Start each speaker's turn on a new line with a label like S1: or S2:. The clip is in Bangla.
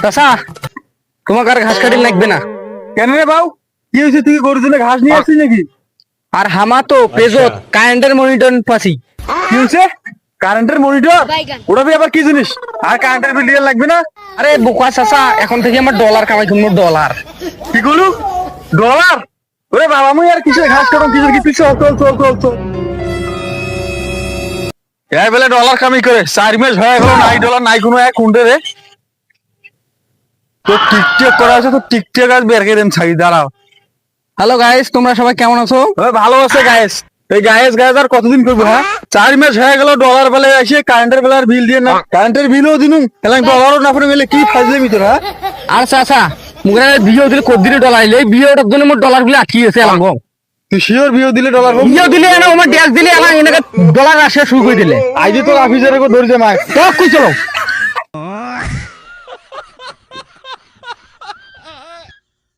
S1: চাচা তোমাকে আর ঘাস কাটিল লাগবে না।
S2: কেন রে বাউ, কি হয়েছে? তুই গরুর জন্য ঘাস নিয়ে আসছিস নাকি?
S1: আর হামা তো পেজত কারেন্টের মনিটর পাছি।
S2: কি হয়েছে? কারেন্টের মনিটর? ওটা আবার কি জিনিস? আর কারেন্টের বিল দিয়ে লাগবে না?
S1: আরে বোকা চাচা, এখন থেকে আমার ডলার কামাই তুমি ডলার।
S2: কি করলু? ডলার? ওরে বাবা, মুই আর কিসের ঘাস কাটম, কিসের কি? তুই চল চল চল চল চল। এই বেলে ডলার কামাই করে 4 মাস হয়ে গেল, নাই ডলার নাই কোনো এক কুন্ডে রে। তো টিকটক করা আছে, তো টিকটক আজ বের করে দেন ছাই, দাঁড়াও।
S1: হ্যালো গাইস, তোমরা সবাই কেমন আছো?
S2: ভালো আছে গায়েস। এই গায়েস গায়েস আর কতদিন করবো? হ্যাঁ, 4 মাস হয়ে গেল ডলার বেলে আসে, কারেন্টের বেলার বিল দিয়ে না, কারেন্টের বিলও দিনু এলাম, ডলারও না পড়ে গেলে কি ফাজলে ভিতর। হ্যাঁ,
S1: আর চাচা মুখে বিয়ে দিলে কদিনে ডলার আইলে বিয়েটার জন্য মোর ডলার গুলো আটকে গেছে এলাম গো।
S2: তুই শিওর বিয়ে দিলে ডলার পাবো?
S1: বিয়ে দিলে এলাম আমার ট্যাক্স দিলে এলাম এনেকে ডলার আসে শুরু করে দিলে।
S2: আইডি তোর অফিসারে ধরছে মাছ।
S1: তো কই চলো